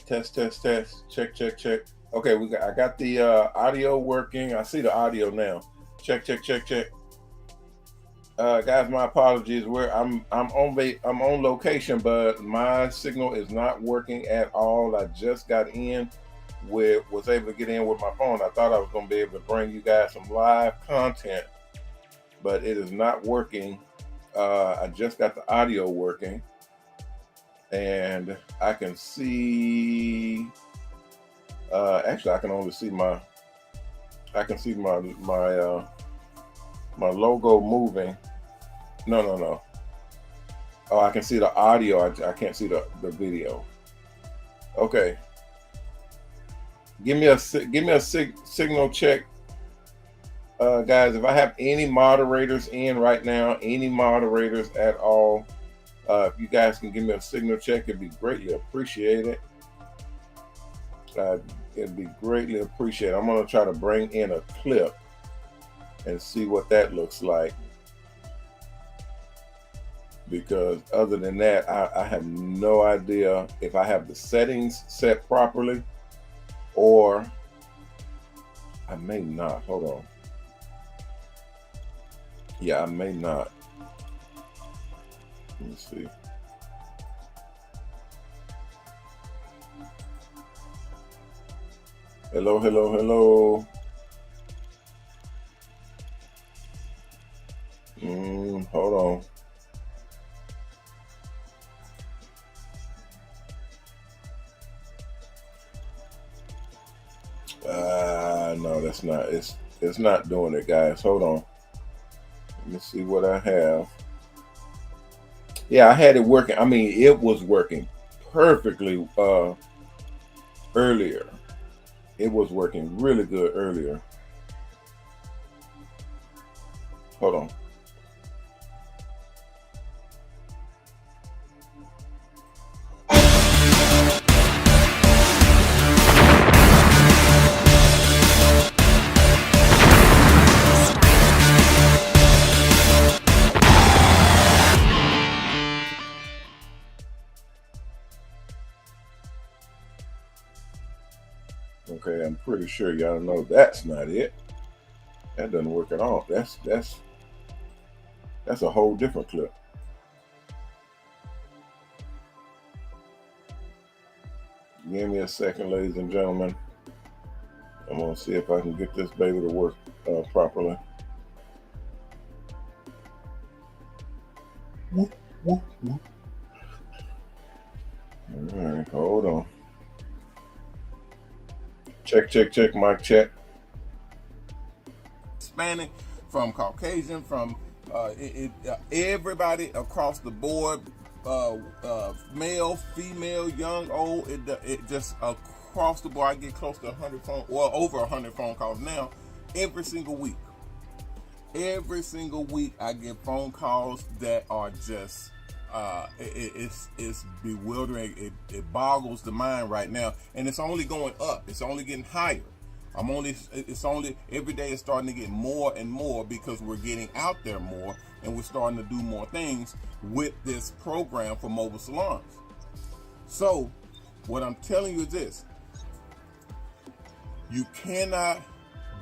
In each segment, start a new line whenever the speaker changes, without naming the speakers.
Test. Check. Okay, I got the audio working. I see the audio now. Check. Guys, my apologies. I'm on location, but my signal is not working at all. I just got in was able to get in with my phone. I thought I was going to be able to bring you guys some live content, but it is not working. I just got the audio working, and I can see. Actually, I can only see my my logo moving. No. Oh, I can see the audio. I can't see the video. Okay. Give me a signal check, guys. If I have any moderators in right now, any moderators at all, if you guys can give me a signal check, it'd be greatly appreciated. It'd be greatly appreciated. I'm gonna try to bring in a clip and see what that looks like, because other than that, I have no idea if I have the settings set properly, or I may not. Hold on. Yeah, I may not. Let me see. Hello. Hold on. No, that's not. It's not doing it, guys. Hold on. Let me see what I have. Yeah, I had it working. I mean, it was working perfectly earlier. It was working really good earlier. Hold on. Okay, I'm pretty sure y'all know that's not it. That doesn't work at all. That's a whole different clip. Give me a second, ladies and gentlemen. I'm gonna see if I can get this baby to work properly. All right, hold on. Check, mic check.
Hispanic, from Caucasian, from everybody across the board, male, female, young, old, it just across the board. I get close to 100 over 100 phone calls now every single week. Every single week I get phone calls that are just it's bewildering. It boggles the mind right now, and it's only going up. It's only getting higher. It's only every day it's starting to get more and more, because we're getting out there more and we're starting to do more things with this program for mobile salons. So what I'm telling you is this: you cannot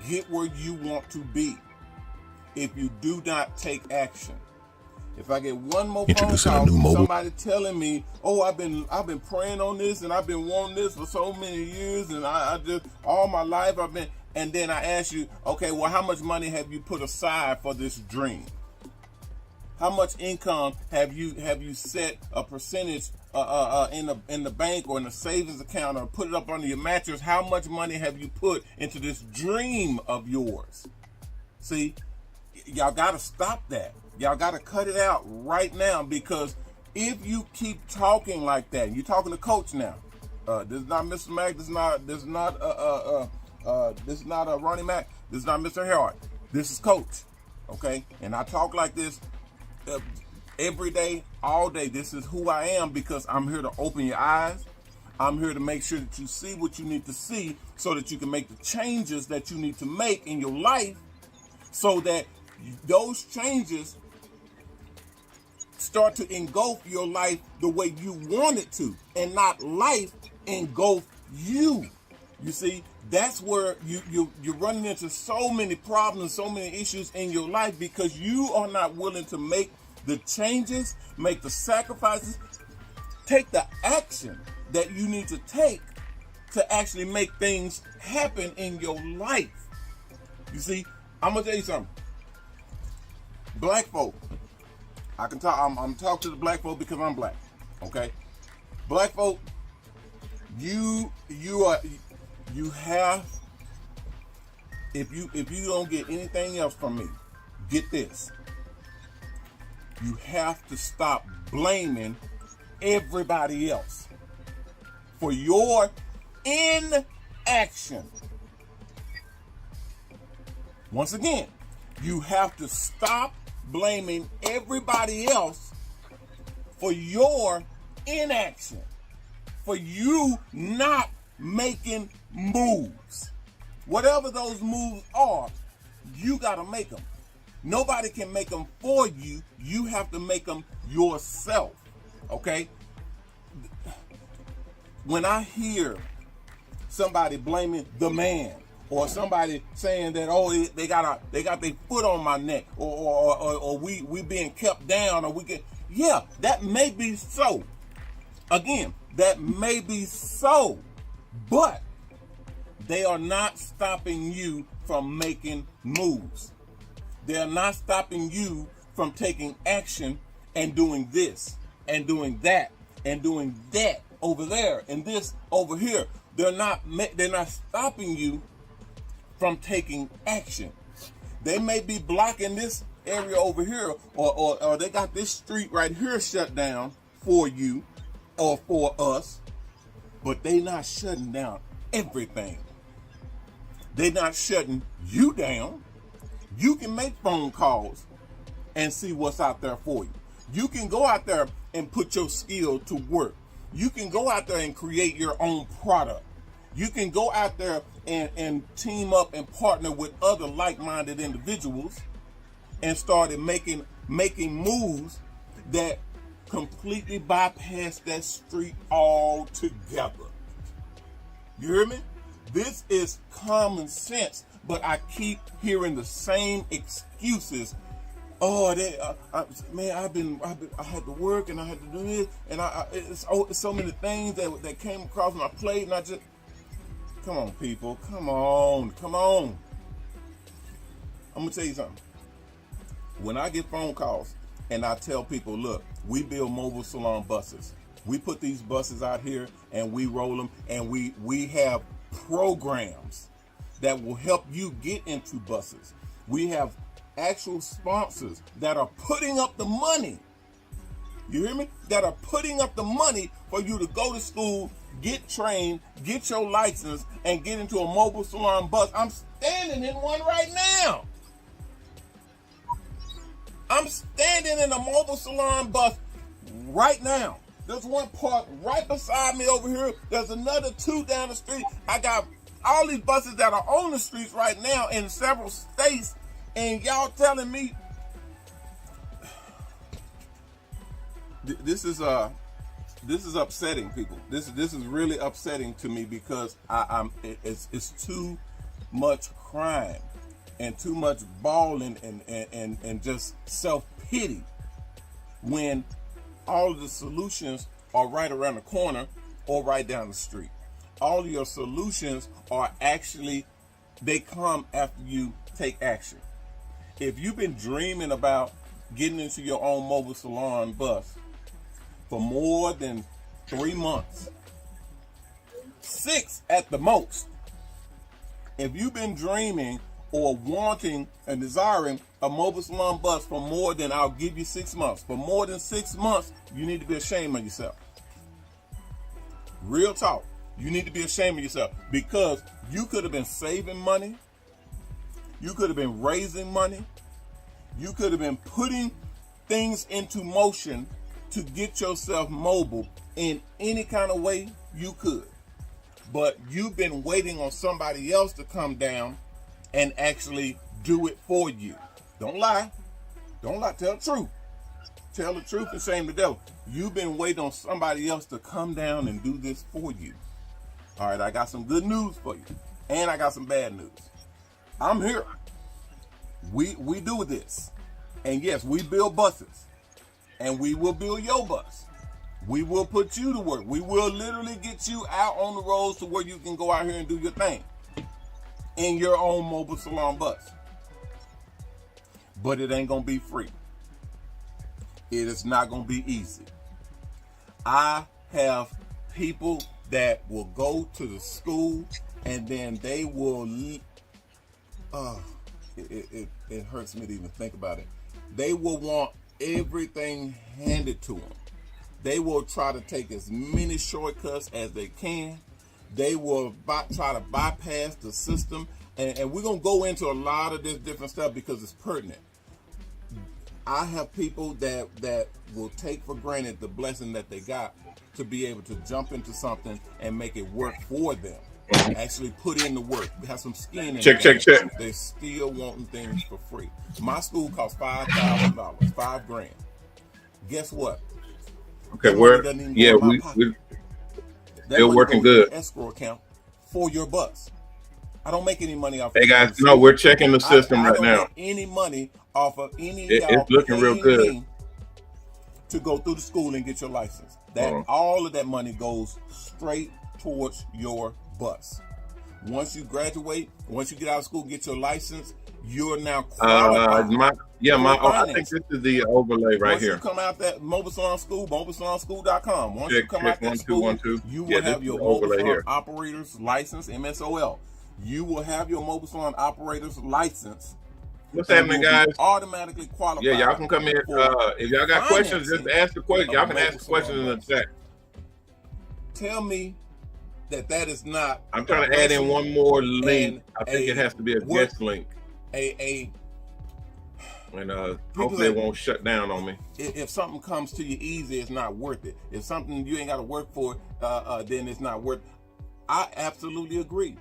get where you want to be if you do not take action. If I get one more phone call from somebody telling me, "Oh, I've been praying on this and I've been wanting this for so many years, and I just all my life I've been," and then I ask you, "Okay, well, how much money have you put aside for this dream? How much income have you set a percentage in the bank or in a savings account, or put it up under your mattress? How much money have you put into this dream of yours?" See, y'all gotta stop that. Y'all got to cut it out right now, because if you keep talking like that, you're talking to Coach now. This is not Mr. Mac. This is not Ronnie Mac. This is not MrHairArt. This is Coach. Okay, and I talk like this every day, all day. This is who I am, because I'm here to open your eyes. I'm here to make sure that you see what you need to see, so that you can make the changes that you need to make in your life, so that those changes start to engulf your life the way you want it to, and not life engulf you. You see, that's where you're running into so many problems, so many issues in your life because you are not willing to make the changes, make the sacrifices, take the action that you need to take to actually make things happen in your life. You see, I'm gonna tell you something. Black folk, I can talk. I'm talking to the black folk because I'm black. Okay, black folk, you have. If you don't get anything else from me, get this. You have to stop blaming everybody else for your inaction. Once again, you have to stop blaming everybody else for your inaction, for you not making moves. Whatever those moves are, you got to make them. Nobody can make them for you. You have to make them yourself. Okay? When I hear somebody blaming the man, or somebody saying that, oh, they got their foot on my neck, or we being kept down, or we get, yeah, that may be so. Again, that may be so, but they are not stopping you from making moves. They are not stopping you from taking action and doing this and doing that and doing that over there and this over here. They're not stopping you from taking action. They may be blocking this area over here, or they got this street right here shut down for you or for us, but they not shutting down everything. They're not shutting you down. You can make phone calls and see what's out there for you. You can go out there and put your skill to work. You can go out there and create your own product. You can go out there and team up and partner with other like-minded individuals and started making moves that completely bypass that street altogether. You hear me? This is common sense, but I keep hearing the same excuses. Oh, man, I had to work and I had to do this, and it's so many things that came across my plate, and I just, come on, people, come on. I'm gonna tell you something. When I get phone calls and I tell people, look, we build mobile salon buses. We put these buses out here and we roll them, and we have programs that will help you get into buses. We have actual sponsors that are putting up the money. You hear me? That are putting up the money for you to go to school, get trained, get your license, and get into a mobile salon bus. I'm standing in one right now. I'm standing in a mobile salon bus right now. There's one parked right beside me over here. There's another two down the street. I got all these buses that are on the streets right now in several states, and y'all telling me this is upsetting, people. This is really upsetting to me because it's too much crime and too much bawling and just self-pity when all of the solutions are right around the corner or right down the street. All of your solutions are actually, they come after you take action. If you've been dreaming about getting into your own mobile salon bus for more than 3 months, 6 at the most, if you've been dreaming or wanting and desiring a mobile salon bus for more than, I'll give you 6 months, for more than 6 months, you need to be ashamed of yourself. Real talk. You need to be ashamed of yourself, because you could have been saving money. You could have been raising money. You could have been putting things into motion to get yourself mobile in any kind of way you could. But you've been waiting on somebody else to come down and actually do it for you. Don't lie. Don't lie. Tell the truth. Tell the truth and shame the devil. You've been waiting on somebody else to come down and do this for you. All right, I got some good news for you, and I got some bad news. I'm here. We do this, and yes, we build buses, and we will build your bus. We will put you to work. We will literally get you out on the roads to where you can go out here and do your thing in your own mobile salon bus. But it ain't gonna be free. It is not gonna be easy. I have people that will go to the school and then they will, it hurts me to even think about it. They will want everything handed to them. They will try to take as many shortcuts as they can. They will try to bypass the system. And we're going to go into a lot of this different stuff because it's pertinent. I have people that will take for granted the blessing that they got to be able to jump into something and make it work for them. Actually put in the work. Have some skin in
check.
They still wanting things for free. My school costs $5,000, $5,000. Guess what?
Okay, we're still working good.
Escrow account for your bus. I don't make any money off.
Hey guys, no, we're checking the system right now.
I don't make any money off of any of y'all.
It's looking real good.
To go through the school and get your license. All of that money goes straight towards your bus. Once you graduate, once you get out of school, get your license, you're now qualified.
I think this is the overlay right here.
Once you come out that Mobile Salon School, MobileSalonSchool.com. Once you come out that school, you will have your Mobile Salon Operator's License, MSOL. You will have your Mobile Salon Operator's License.
What's happening, guys?
Automatically qualified.
Yeah, y'all can come in. If y'all got questions, just ask the question. Y'all can ask the question in the chat.
Tell me that is not.
I'm trying to add in one more link. I think it has to be a guest link. And hopefully it won't shut down on me.
If something comes to you easy, it's not worth it. If something you ain't got to work for, then it's not worth it. I absolutely agree.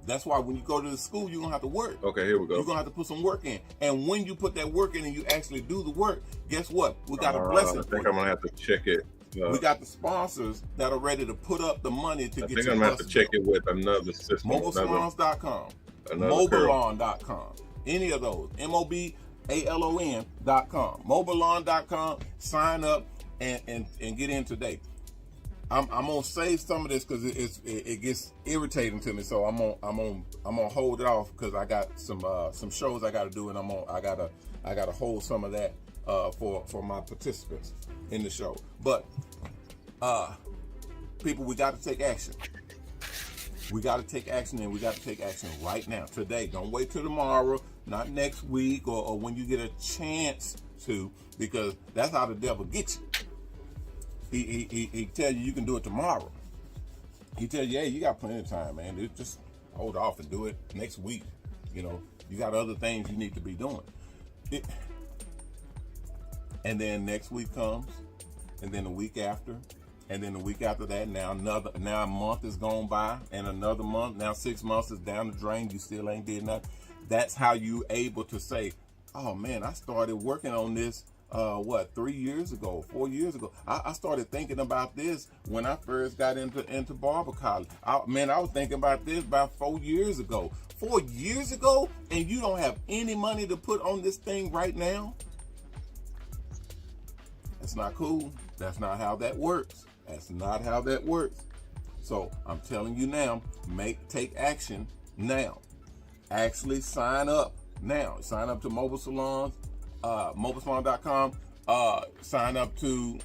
That's why when you go to the school, you're going to have to work.
Okay, here we go.
You're going to have to put some work in. And when you put that work in and you actually do the work, guess what? We got a blessing.
I think I'm going to have to check it.
We got the sponsors that are ready to put up the money to get you.
I think I'm going to have to check it with another system.
MobileSalons.com. MOBALON.com. Any of those. MOBALON.com. MOBALON.com. Sign up and get in today. I'm gonna save some of this because it gets irritating to me. So I'm gonna hold it off because I got some shows I gotta do, and I gotta hold some of that for my participants in the show. But people, we got to take action. We got to take action, and we got to take action right now, today. Don't wait till tomorrow, not next week, or when you get a chance to, because that's how the devil gets you. He tell you can do it tomorrow. He tell you, hey, you got plenty of time, man. Just hold off and do it next week. You know, you got other things you need to be doing. And then next week comes, and then the week after, and then the week after that. Now a month is gone by, and another month. Now 6 months is down the drain. You still ain't did nothing. That's how you able to say, oh man, I started working on this. 3 years ago, 4 years ago. I started thinking about this when I first got into barber college. I was thinking about this about 4 years ago. 4 years ago, and you don't have any money to put on this thing right now? That's not cool. That's not how that works. That's not how that works. So I'm telling you now, take action now. Actually sign up now. Sign up to Mobile Salons. MobileSalon.com. Sign up to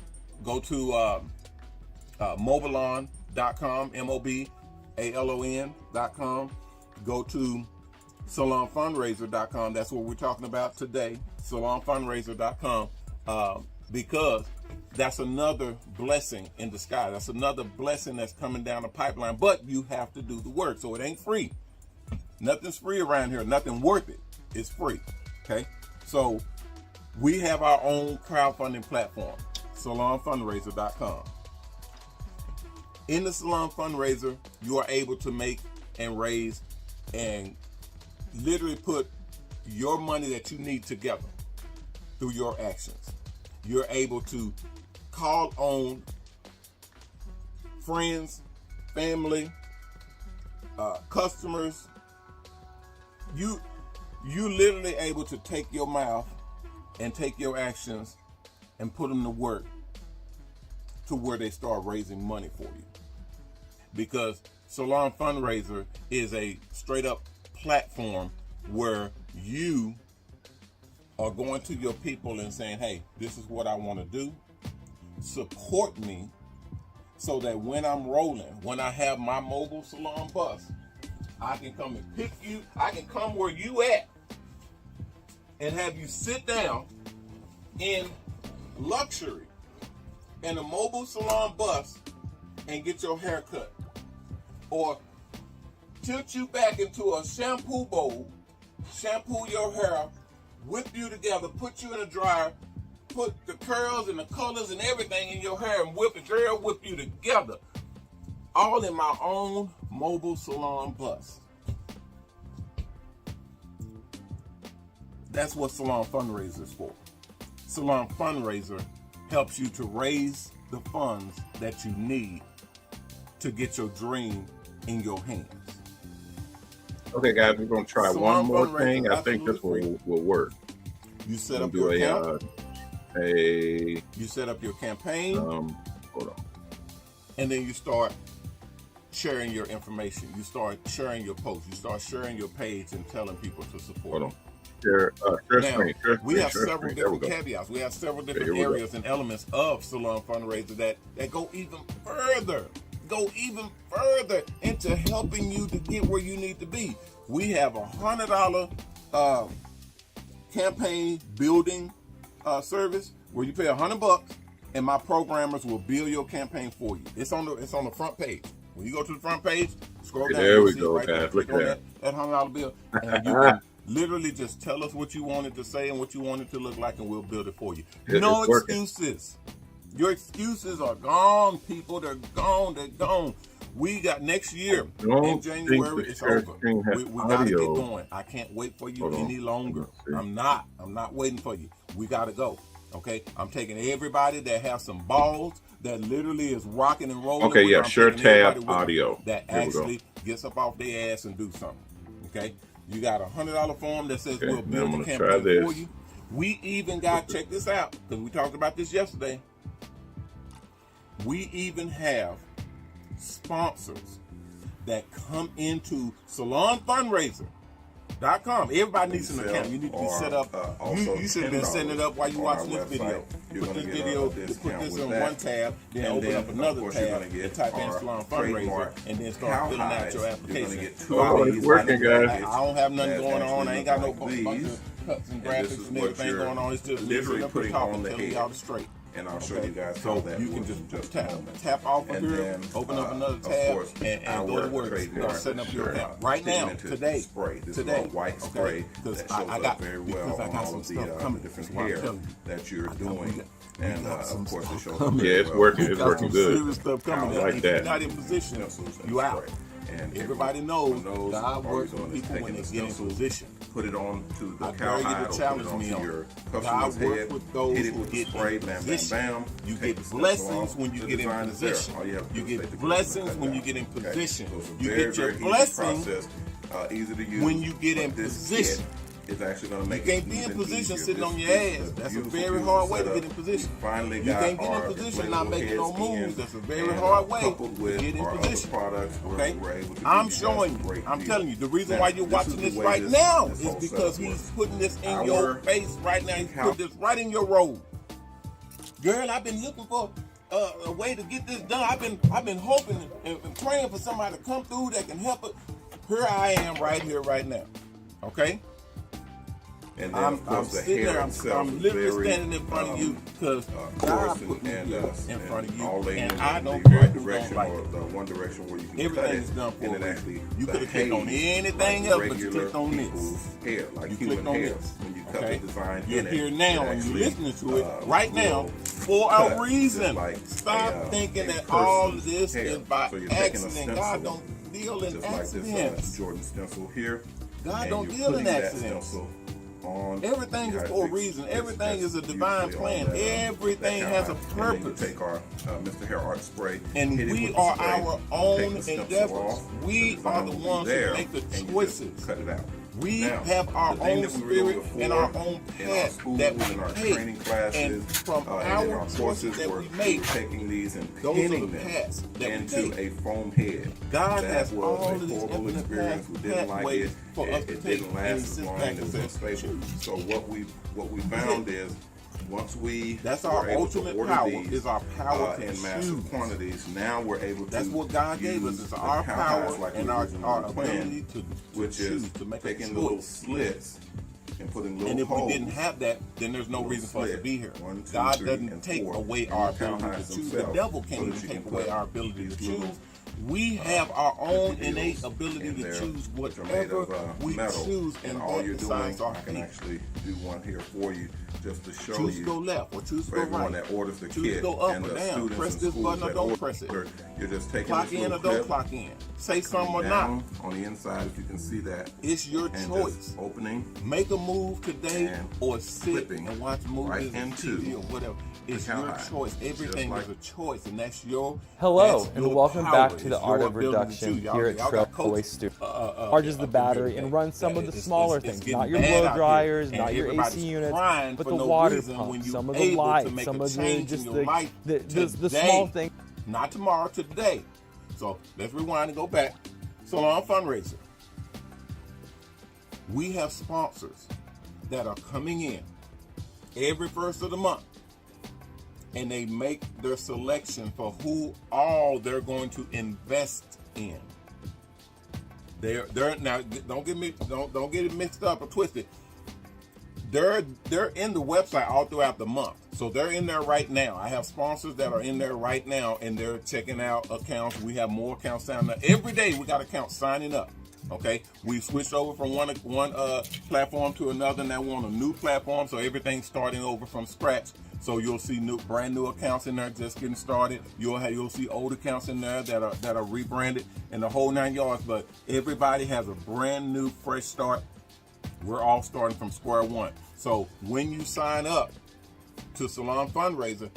go to MOBALON.com, MOBALON.com. Go to SalonFundraiser.com. That's what we're talking about today. SalonFundraiser.com. Because that's another blessing in disguise. That's another blessing that's coming down the pipeline. But you have to do the work, so it ain't free. Nothing's free around here. Nothing worth it is free. Okay, so we have our own crowdfunding platform, SalonFundraiser.com. In the Salon Fundraiser, you are able to make and raise and literally put your money that you need together through your actions. You're able to call on friends, family, customers. You literally able to take your mouth and take your actions and put them to work to where they start raising money for you. Because Salon Fundraiser is a straight up platform where you are going to your people and saying, hey, this is what I want to do. Support me so that when I'm rolling, when I have my mobile salon bus, I can come and pick you. I can come where you at and have you sit down in luxury in a mobile salon bus and get your hair cut. Or tilt you back into a shampoo bowl, shampoo your hair, whip you together, put you in a dryer, put the curls and the colors and everything in your hair and whip you together. All in my own mobile salon bus. That's what Salon Fundraiser is for. Salon Fundraiser helps you to raise the funds that you need to get your dream in your hands.
Okay, guys, we're going to try one more thing. I think this will work.
You set up your account.
You
set up your campaign.
Hold on.
And then you start sharing your information. You start sharing your posts. You start sharing your page and telling people to support.
Hold on. Share screen.
We have several different caveats. We have several different areas and elements of Salon Fundraiser that go even further. Into helping you to get where you need to be. We have $100 campaign building service where you pay $100 and my programmers will build your campaign for you. It's on the front page. When you go to the front page, scroll down.
There we go, guys. Look at
that $100 bill, and you can literally just tell us what you want it to say and what you want it to look like, and we'll build it for you. No excuses. Your excuses are gone, people. They're gone. We got next year in January. It's over. We gotta get going. I can't wait for you any longer. I'm not waiting for you. We gotta go. Okay. I'm taking everybody that has some balls that literally is rocking and rolling.
Okay. Yeah. Sure. Tab audio
that actually gets up off their ass and do something. Okay. You got a $100 form that says we'll build a campaign for you. We even got, check this out, because we talked about this yesterday. We even have sponsors that come into salonfundraiser.com. Everybody needs an account. You need to be set up. You should have been setting it up while you're watching this video. Put this on one tab, then open up another tab and type in Salon Fundraiser and then start filling out your application.
It's working, guys.
I don't have nothing going on. I ain't got no bunch of cuts and graphics and everything going on. It's just literally putting on telling y'all straight.
And I'll show you guys how that
you can just tap off of here, open up another tab, and go to work. Start setting up your account right now, today.
This is a white spray that shows up very well on all of the different hair that you're doing. And of course, it shows up.
Yeah, it's working. It's working good.
Serious stuff coming.
I like that.
If you're not in position, you out. And everybody knows God works with people when they get in position.
Put it on to the
I dare you to challenge me on
your
God
head.
works with those who get
spray,
in
bam,
position.
Bam, bam.
You get blessings when you get in position. You get blessings when you get in position. You get your blessings when you get in position.
It's actually going to make
you can't be in position sitting on your ass. That's a very hard way to get in position. You can't get in position not making no moves. That's a very hard way to get in position. Okay? I'm showing you. I'm telling you. The reason why you're watching this right now is because he's putting this in your face right now. He's putting this right in your road. Girl, I've been looking for a way to get this done. I've been hoping and praying for somebody to come through that can help it. Here I am right here, right now. Okay?
And then, I'm
sitting there. I'm literally standing in front of you because God put me in front of you, and I don't care who don't like it.
The one direction where you can
everything is done for you. You could have clicked on anything else, but you clicked on this.
Hair, like
you clicked on this.
When you cut the design
you're here now, and you're listening to it right now for a reason. Stop thinking that all of this is by accident. God don't deal in accidents.
Jordan stencil here.
God don't deal in accidents.
on.
Everything is for a reason. Everything is a divine plan. Everything has a purpose.
And then you take our MrHairArt spray,
and we are our own endeavors. We are the ones who make the choices.
Cut it out.
We have our own spirit and our own path that we take, and from our choices that we make,
taking these and
those are
pinning
the
them
paths that
into
we
a foam head.
God
that
has
was
all
a
of these
horrible experience. We didn't like it.
for us to
It
take
didn't last as long as it was stable. So what we found is, once we
that's our ultimate power, is our power
in massive quantities. Now we're able to.
That's what God gave us. It's our power and our ability to
which
choose
is
to make
taking
a
little
choice.
slits and putting little
And if
holes.
we didn't have that, then there's no reason for us to be here.
1, 2,
God
3,
doesn't
and
take
4.
away
And
our
the cow
ability
hides
to choose. The
themselves
devil
so
can't
that
even
you
take
can
away
put
our ability to
these
choose.
little,
We have our own
deals
innate ability
in
to
there,
choose
which are
whatever
made of,
we
metal.
choose,
and
and
all
that
you're doing,
decides our
I can
fate.
actually do one here for you, just to show
Choose
you.
to go left or choose to
For
go
everyone
right.
that orders the
Choose to
kit,
go up
and
or
the
down.
students
Press
in
this
schools
button or
that
don't
order,
press it.
You're just taking
Clock
this
in or
little
don't
clip,
clock in. Say something or
down
not.
on the inside, if you can see that.
It's your
and
choice.
Just opening.
Make a move today
And
or sit
flipping
and watch movies
right
and
into
TV or whatever. It's
cow
your
hide.
choice. Everything
Just
is a choice, and that's your.
Hello,
that's
and
your
welcome
power.
back to the
It's
Art
your
of
ability to
Reduction
choose.
here at
Y'all got
Trailway
coaches,
Studio. Charges the battery and runs some of the smaller things,
getting
not your
bad
blow
out
dryers,
here,
not
and
your
everybody's
AC units,
crying
but
for
the
no
water
reason when
pump,
you
some of the
able to
lights,
make
some
a
of the
change in
just
your life
the
today.
small things.
Not tomorrow, today. So let's rewind and go back. Salon fundraiser. We have sponsors that are coming in every first of the month, and they make their selection for who all they're going to invest in. They're now, don't get it mixed up or twisted. They're in the website all throughout the month. So they're in there right now. I have sponsors that are in there right now, and they're checking out accounts. We have more accounts signing up. Every day we got accounts signing up. Okay, we switched over from one platform to another. Now we're on a new platform, so everything's starting over from scratch. So you'll see brand new accounts in there just getting started. You'll see old accounts in there that are rebranded and the whole 9 yards. But everybody has a brand new fresh start. We're all starting from square one. So when you sign up to Salon Fundraiser,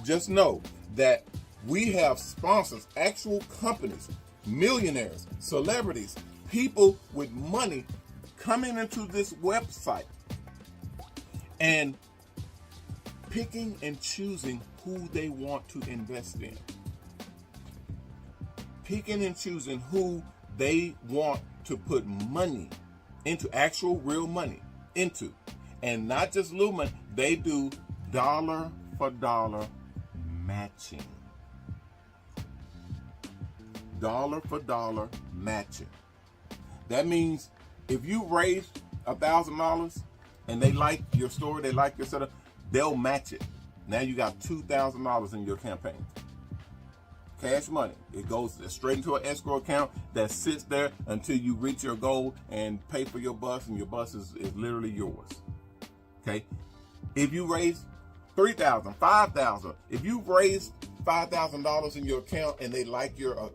just know that we have sponsors, actual companies, millionaires, celebrities, people with money coming into this website and picking and choosing who they want to invest in. Picking and choosing who they want to put money into, actual real money into. And not just little money, they do dollar for dollar matching. Dollar for dollar matching. That means if you raise $1,000 and they like your story, they like your setup, they'll match it. Now you got $2,000 in your campaign. Cash money. It goes straight into an escrow account that sits there until you reach your goal and pay for your bus, and your bus is literally yours. Okay? If you raise $3,000, $5,000, if you've raised $5,000 in your account and they like your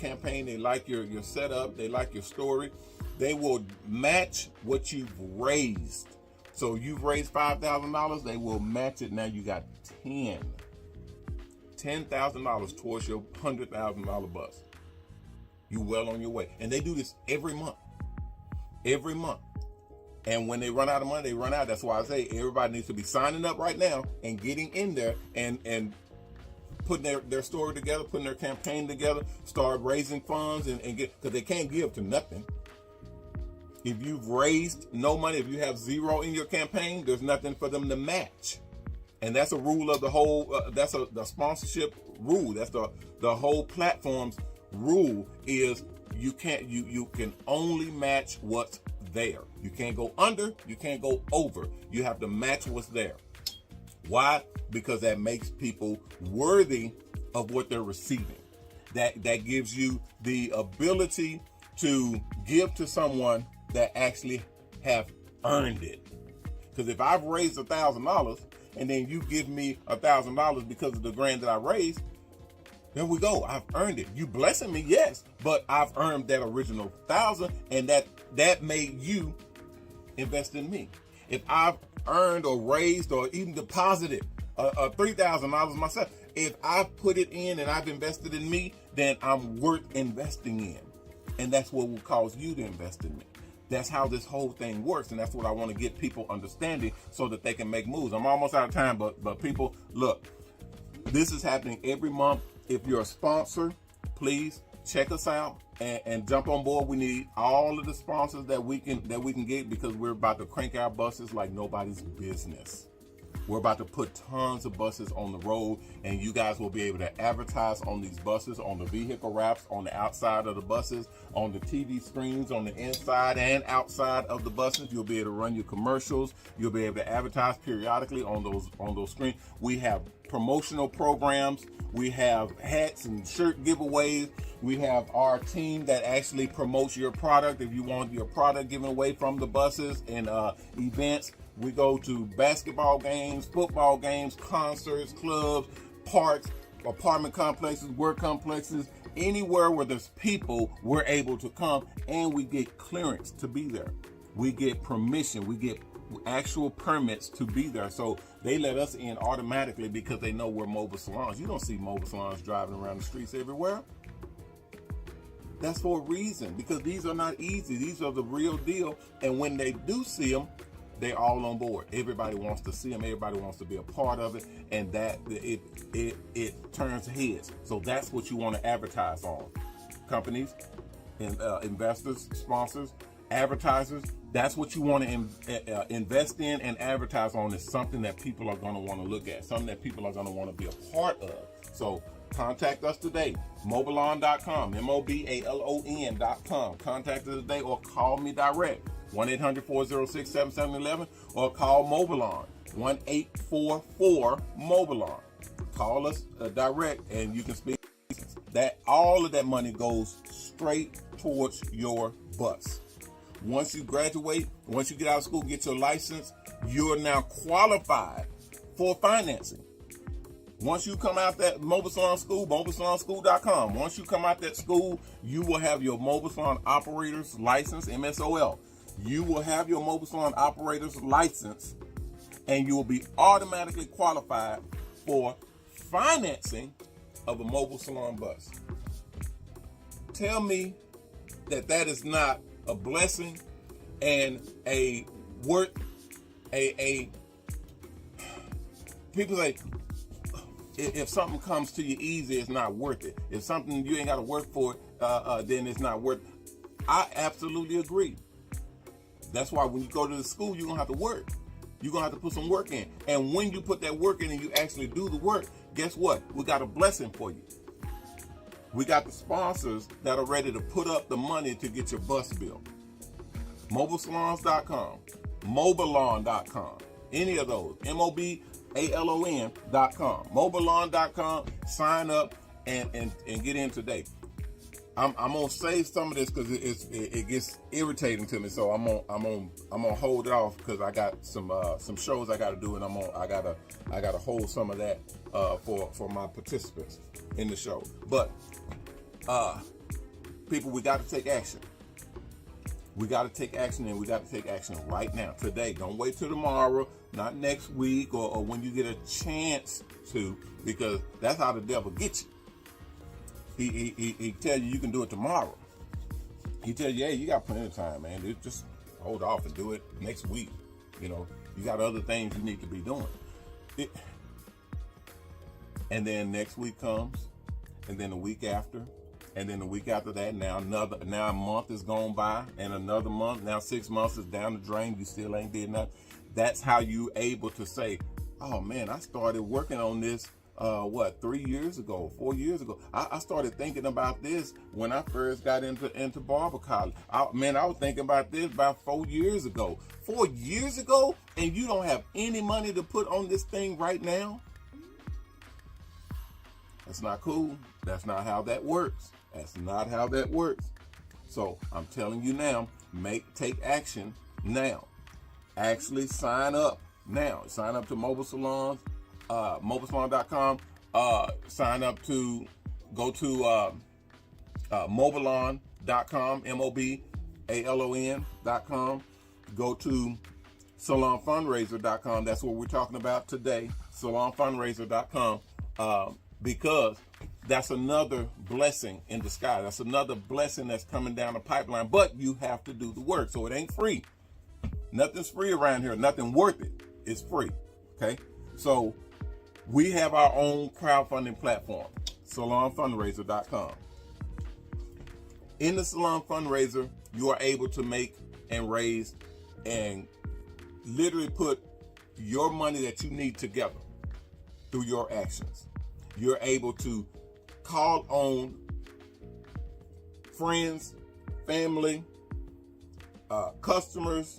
campaign, they like your setup, they like your story, they will match what you've raised. So you've raised $5,000, they will match it. Now you got $10,000 towards your $100,000 bus. You well on your way. And they do this every month. Every month. And when they run out of money, they run out. That's why I say everybody needs to be signing up right now and getting in there and putting their story together, putting their campaign together, start raising funds and get, because they can't give to nothing. If you've raised no money, if you have zero in your campaign, there's nothing for them to match. And that's a rule of the whole, that's the sponsorship rule. That's the whole platform's rule is you can only match what's there. You can't go under, you can't go over. You have to match what's there. Why? Because that makes people worthy of what they're receiving. That gives you the ability to give to someone that actually have earned it. Because if I've raised $1,000 and then you give me $1,000 because of the grant that I raised, there we go. I've earned it. You blessing me, yes, but I've earned that original $1,000, and that made you invest in me. If I've earned or raised or even deposited $3,000 myself, if I've put it in and I've invested in me, then I'm worth investing in. And that's what will cause you to invest in me. That's how this whole thing works, and that's what I want to get people understanding so that they can make moves. I'm almost out of time, but people, look, this is happening every month. If you're a sponsor, please check us out and jump on board. We need all of the sponsors that we can get, because we're about to crank our buses like nobody's business. We're about to put tons of buses on the road, and you guys will be able to advertise on these buses, on the vehicle wraps, on the outside of the buses, on the TV screens, on the inside and outside of the buses. You'll be able to run your commercials. You'll be able to advertise periodically on those screens. We have promotional programs. We have hats and shirt giveaways. We have our team that actually promotes your product. If you want your product given away from the buses and events, we go to basketball games, football games, concerts, clubs, parks, apartment complexes, work complexes, anywhere where there's people, we're able to come, and we get clearance to be there. We get permission. We get actual permits to be there. So they let us in automatically because they know we're mobile salons. You don't see mobile salons driving around the streets everywhere. That's for a reason, because these are not easy. These are the real deal. And when they do see them, they're all on board. Everybody wants to see them. Everybody wants to be a part of it, and that it turns heads. So that's what you want to advertise on. Companies, investors, sponsors, advertisers. That's what you want to invest in and advertise on. Is something that people are going to want to look at. Something that people are going to want to be a part of. So contact us today. MOBALON.com. MOBALON.com. Contact us today or call me direct. 1-800-406-7711 or call MOBALON 1-844-MOBALON. Call us direct and you can speak. That all of that money goes straight towards your bus. Once you graduate, once you get out of school, get your license, you're now qualified for financing. Once you come out that Mobile Salon School, MobileSalonSchool.com. Once you come out that school, you will have your Mobile Salon Operator's License, MSOL. You will have your Mobile Salon Operator's License, and you will be automatically qualified for financing of a mobile salon bus. Tell me that is not a blessing and a worth a people say, if something comes to you easy, it's not worth it. If something you ain't got to work for it, then it's not worth it. I absolutely agree. That's why when you go to the school, you're going to have to work. You're going to have to put some work in. And when you put that work in and you actually do the work, guess what? We got a blessing for you. We got the sponsors that are ready to put up the money to get your bus built. MobileSalons.com, MOBALON.com, any of those, MOBALON.com, MOBALON.com, sign up and get in today. I'm gonna save some of this because it gets irritating to me, so I'm gonna hold it off because I got some shows I got to do, and I gotta hold some of that for my participants in the show. But people, we got to take action. We got to take action, and we got to take action right now, today. Don't wait till tomorrow, not next week, or when you get a chance to, because that's how the devil gets you. He tell you can do it tomorrow. He tell you, hey, you got plenty of time, man. Just hold off and do it next week. You know, you got other things you need to be doing. And then next week comes, and then the week after, and then the week after that. Now a month is gone by, and another month. Now 6 months is down the drain. You still ain't did nothing. That's how you able to say, oh man, I started working on this. 3 years ago, 4 years ago. I started thinking about this when I first got into barber college. I was thinking about this about 4 years ago. 4 years ago, and you don't have any money to put on this thing right now? That's not cool. That's not how that works. That's not how that works. So I'm telling you now, take action now. Actually sign up now. Sign up to Mobile Salons. MobileSalon.com. Sign up to go to MOBALON.com, MOBALON.com. go to salonfundraiser.com. That's what we're talking about today, salonfundraiser.com, because that's another blessing in disguise. That's another blessing that's coming down the pipeline, but you have to do the work. So it ain't free. Nothing's free around here. Nothing worth it is free. Okay? So we have our own crowdfunding platform, salonfundraiser.com. In the Salon Fundraiser, you are able to make and raise and literally put your money that you need together through your actions. You're able to call on friends, family, customers.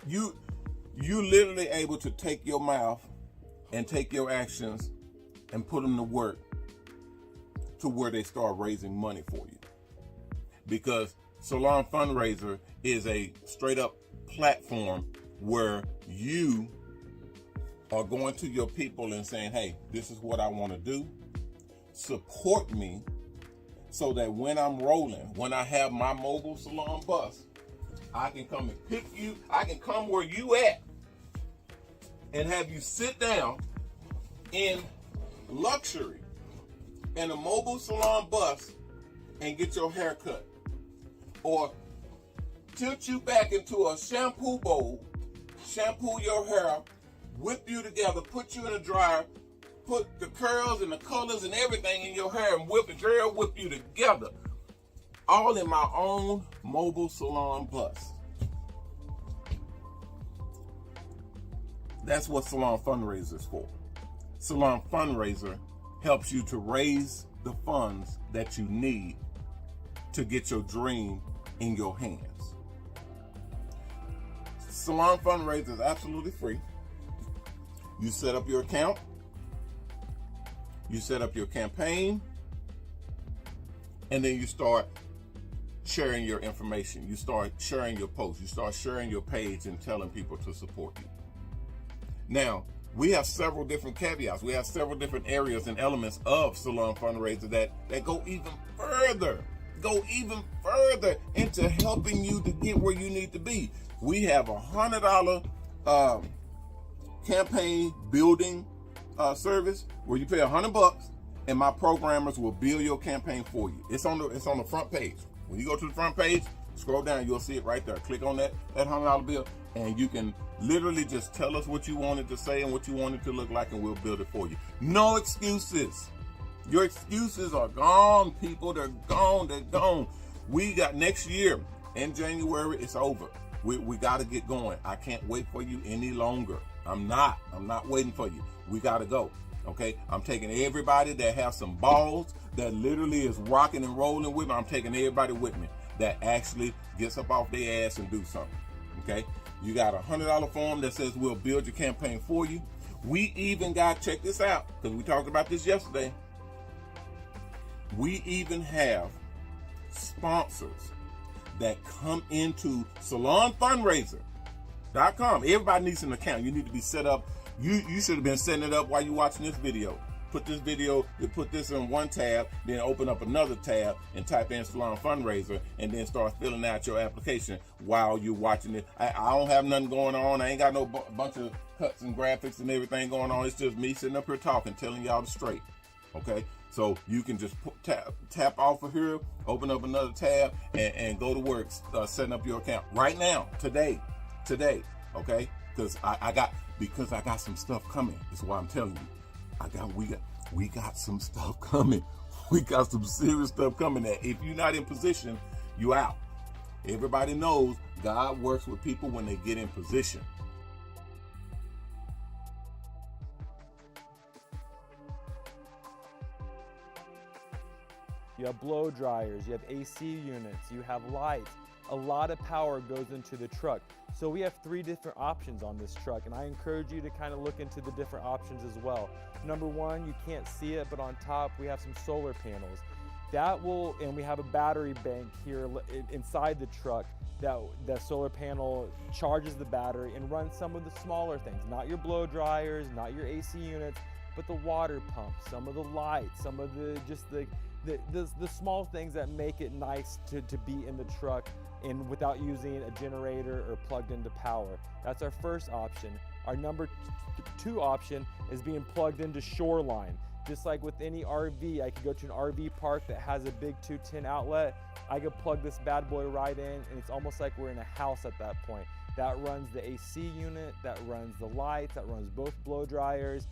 You literally able to take your mouth and take your actions and put them to work to where they start raising money for you. Because Salon Fundraiser is a straight up platform where you are going to your people and saying, hey, this is what I want to do. Support me so that when I'm rolling, when I have my mobile salon bus, I can come and pick you. I can come where you at and have you sit down in luxury in a mobile salon bus and get your hair cut. Or tilt you back into a shampoo bowl, shampoo your hair, whip you together, put you in a dryer, put the curls and the colors and everything in your hair and whip you together. All in my own mobile salon bus. That's what Salon Fundraiser is for. Salon Fundraiser helps you to raise the funds that you need to get your dream in your hands. Salon Fundraiser is absolutely free. You set up your account, you set up your campaign, and then you start sharing your information. You start sharing your posts. You start sharing your page and telling people to support you. Now, we have several different caveats. We have several different areas and elements of Salon Fundraiser that go even further into helping you to get where you need to be. We have a $100 campaign building service where you pay $100 and my programmers will build your campaign for you. It's on the front page. When you go to the front page, scroll down, you'll see it right there. Click on that $100 bill and you can literally just tell us what you wanted to say and what you wanted to look like and we'll build it for you. No excuses. Your excuses are gone, people. They're gone. We got next year in January, it's over. We got to get going. I can't wait for you any longer. I'm not waiting for you. We got to go. Okay. I'm taking everybody that has some balls that literally is rocking and rolling with me. I'm taking everybody with me that actually gets up off their ass and do something. Okay. You got a $100 form that says we'll build your campaign for you. We even got, check this out, because we talked about this yesterday. We even have sponsors that come into salonfundraiser.com. Everybody needs an account. You need to be set up. You should have been setting it up while you're watching this video. Put this video, put this in one tab, then open up another tab and type in Salon Fundraiser and then start filling out your application while you're watching it. I don't have nothing going on. I ain't got no bunch of cuts and graphics and everything going on. It's just me sitting up here talking, telling y'all the straight. Okay? So you can just tap off of here, open up another tab, and go to work setting up your account right now, today, okay? Because I got some stuff coming. That's why I'm telling you. We got some stuff coming. We got some serious stuff coming. That if you're not in position, you out. Everybody knows God works with people when they get in position.
You have blow dryers, you have AC units, you have lights. A lot of power goes into the truck. So we have 3 different options on this truck, and I encourage you to kind of look into the different options as well. Number 1, you can't see it, but on top we have some solar panels. And we have a battery bank here inside the truck that solar panel charges the battery and runs some of the smaller things, not your blow dryers, not your AC units, but the water pump, some of the lights, some of the small things that make it nice to be in the truck. and without using a generator or plugged into power. That's our first option. Our number two option is being plugged into shoreline. Just like with any RV, I could go to an RV park that has a big 210 outlet. I could plug this bad boy right in, and it's almost like we're in a house at that point. That runs the AC unit, that runs the lights, that runs both blow dryers,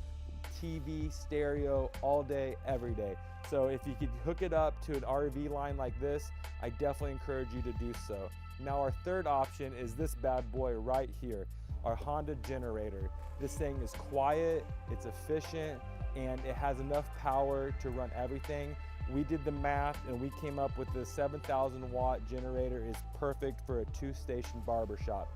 TV, stereo, all day, every day. So if you could hook it up to an RV line like this, I definitely encourage you to do so. Now our third option is this bad boy right here, our Honda generator. This thing is quiet, it's efficient, and it has enough power to run everything. We did the math and we came up with the 7,000 watt generator is perfect for a 2-station barbershop.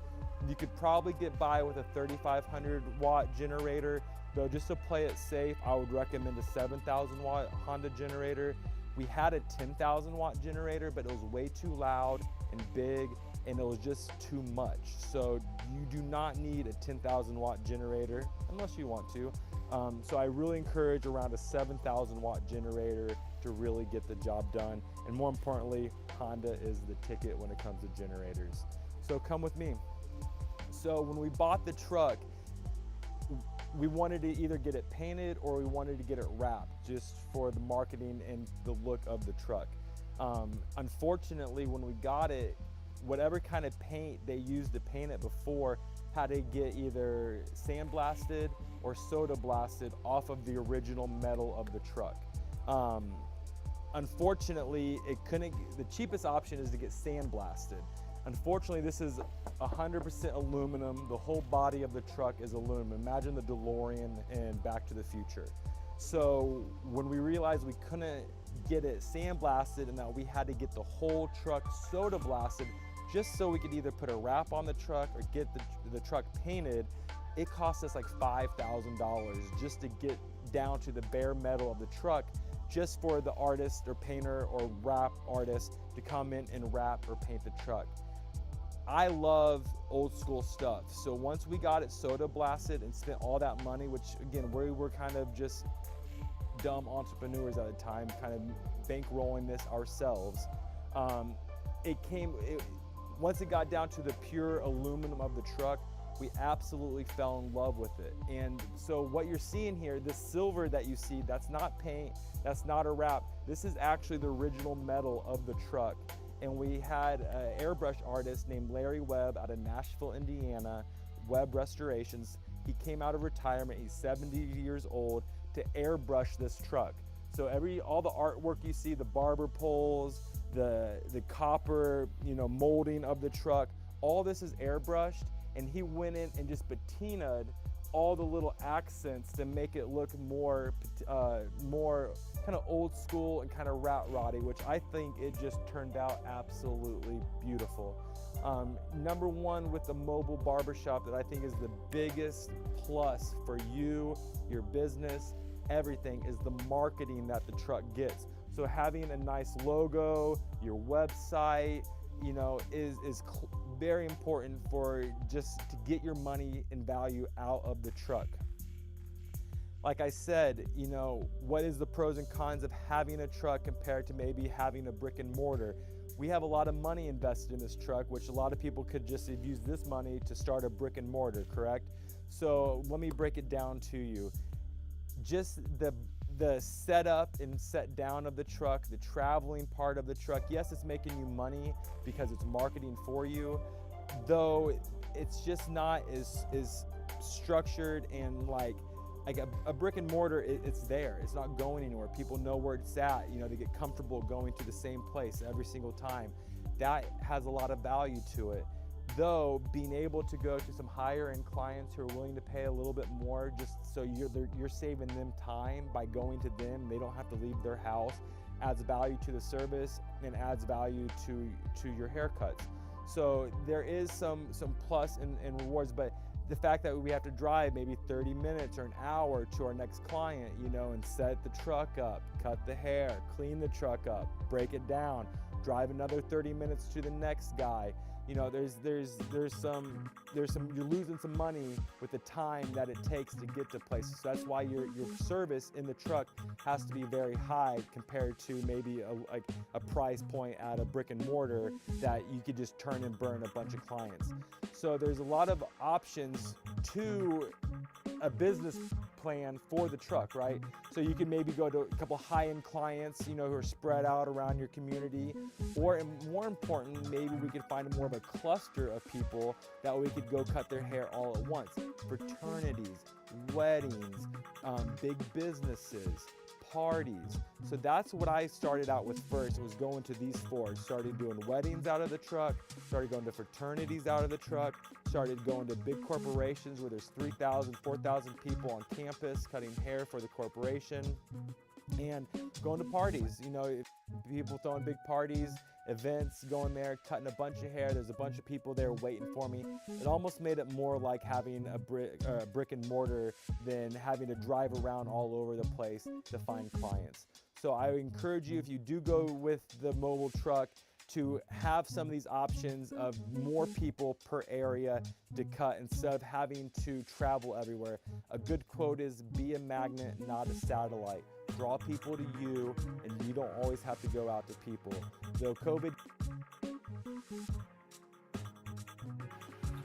You could probably get by with a 3,500 watt generator, though just to play it safe, I would recommend a 7,000 watt Honda generator. We had a 10,000 watt generator, but it was way too loud and big, and it was just too much. So you do not need a 10,000 watt generator unless you want to. So I really encourage around a 7,000 watt generator to really get the job done. And more importantly, Honda is the ticket when it comes to generators. So come with me. So when we bought the truck, we wanted to either get it painted or we wanted to get it wrapped just for the marketing and the look of the truck. Unfortunately, when we got it, whatever kind of paint they used to paint it before had to get either sandblasted or soda blasted off of the original metal of the truck. Unfortunately, the cheapest option is to get sandblasted. Unfortunately, this is 100% aluminum. The whole body of the truck is aluminum. Imagine the DeLorean in Back to the Future. So when we realized we couldn't get it sandblasted and that we had to get the whole truck soda blasted just so we could either put a wrap on the truck or get the truck painted, it cost us like $5,000 just to get down to the bare metal of the truck, just for the artist or painter or wrap artist to come in and wrap or paint the truck. I love old school stuff. So once we got it soda blasted and spent all that money, which again, we were kind of just dumb entrepreneurs at the time, kind of bankrolling this ourselves. Once it got down to the pure aluminum of the truck, we absolutely fell in love with it. And so what you're seeing here, this silver that you see, that's not paint, that's not a wrap. This is actually the original metal of the truck. And we had an airbrush artist named Larry Webb out of Nashville, Indiana, Webb Restorations. He came out of retirement, he's 70 years old, to airbrush this truck. So all the artwork you see, the barber poles, the copper, molding of the truck, all this is airbrushed, and he went in and just patinaed all the little accents to make it look more kind of old school and kind of rat roddy, which I think it just turned out absolutely beautiful. Number one with the mobile barbershop that I think is the biggest plus for you, your business, everything, is the marketing that the truck gets. So having a nice logo, your website, is very important for just to get your money and value out of the truck. Like I said, what is the pros and cons of having a truck compared to maybe having a brick and mortar? We have a lot of money invested in this truck, which a lot of people could just have used this money to start a brick and mortar, correct? So let me break it down to you. Just the setup and set down of the truck, the traveling part of the truck, yes, it's making you money because it's marketing for you, though it's just not as structured and like a brick and mortar. It's there, it's not going anywhere. People know where it's at, they get comfortable going to the same place every single time. That has a lot of value to it. Though being able to go to some higher end clients who are willing to pay a little bit more, just so you're saving them time by going to them, they don't have to leave their house, adds value to the service and adds value to your haircuts. So there is some plus and rewards, but the fact that we have to drive maybe 30 minutes or an hour to our next client, and set the truck up, cut the hair, clean the truck up, break it down, drive another 30 minutes to the next guy. You know, there's some you're losing some money with the time that it takes to get to places. So that's why your service in the truck has to be very high compared to maybe a price point at a brick and mortar that you could just turn and burn a bunch of clients. So there's a lot of options to a business plan for the truck, right? So you can maybe go to a couple high-end clients, you know, who are spread out around your community, or more important, maybe we could find more of a cluster of people that we could go cut their hair all at once. Fraternities, weddings, big businesses, parties. So that's what I started out with first, was going to these four. Started doing weddings out of the truck, started going to fraternities out of the truck, started going to big corporations where there's 3,000, 4,000 people on campus cutting hair for the corporation, and going to parties. You know, people throwing big parties, events, going there, cutting a bunch of hair. There's a bunch of people there waiting for me. It almost made it more like having a brick and mortar than having to drive around all over the place to find clients. So I encourage you, if you do go with the mobile truck, to have some of these options of more people per area to cut instead of having to travel everywhere. A good quote is, be a magnet, not a satellite. Draw people to you, and you don't always have to go out to people. So COVID.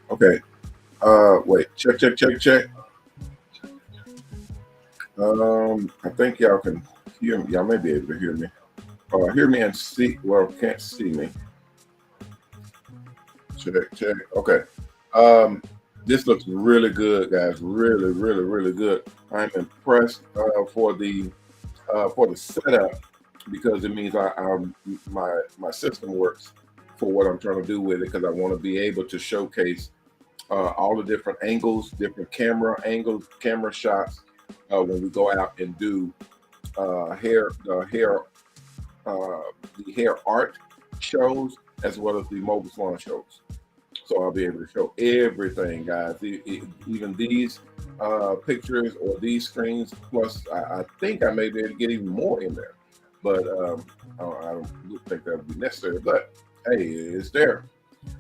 Okay. Wait. Check. I think y'all can hear me. Y'all may be able to hear me. Hear me and see. Well, can't see me. Check. Okay. This looks really good, guys. Really good. I'm impressed for the setup, because it means my system works for what I'm trying to do with it, because I want to be able to showcase all the different angles, different camera angles, camera shots when we go out and do the hair art shows, as well as the mobile salon shows. So I'll be able to show everything, guys. Even these pictures or these screens, plus I think I may be able to get even more in there, but I don't think that would be necessary. But hey, it's there.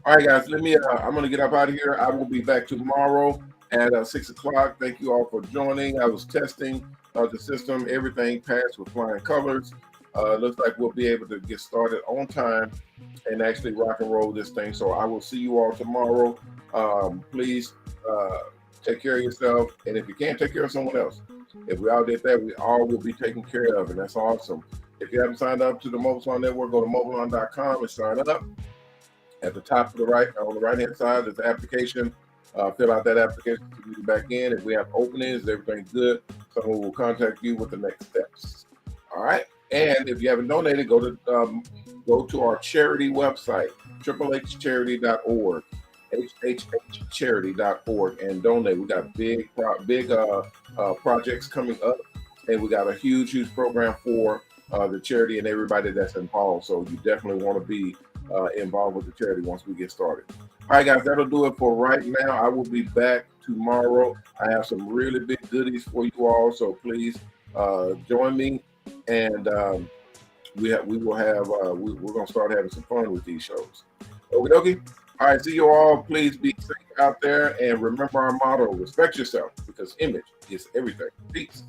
All right, guys. I'm gonna get up out of here. I will be back tomorrow at 6 o'clock. Thank you all for joining. I was testing the system. Everything passed with flying colors. Looks like we'll be able to get started on time and actually rock and roll this thing. So I will see you all tomorrow. Please take care of yourself. And if you can't, take care of someone else. If we all did that, we all will be taken care of. And that's awesome. If you haven't signed up to the Mobile Salon Network, go to MoBALON.com and sign up. At the top of the right, on the right-hand side, there's the application. Fill out that application to get back in. If we have openings, everything's good, someone will contact you with the next steps. All right. And if you haven't donated, go to our charity website, hhcharity.org, hhcharity.org, and donate. We got big projects coming up, and we got a huge program for the charity and everybody that's involved. So you definitely want to be involved with the charity once we get started. All right, guys, that'll do it for right now. I will be back tomorrow. I have some really big goodies for you all, so please join me. And we're gonna start having some fun with these shows. Okie dokie. All right, see you all. Please be safe out there, and remember our motto: respect yourself, because image is everything. Peace.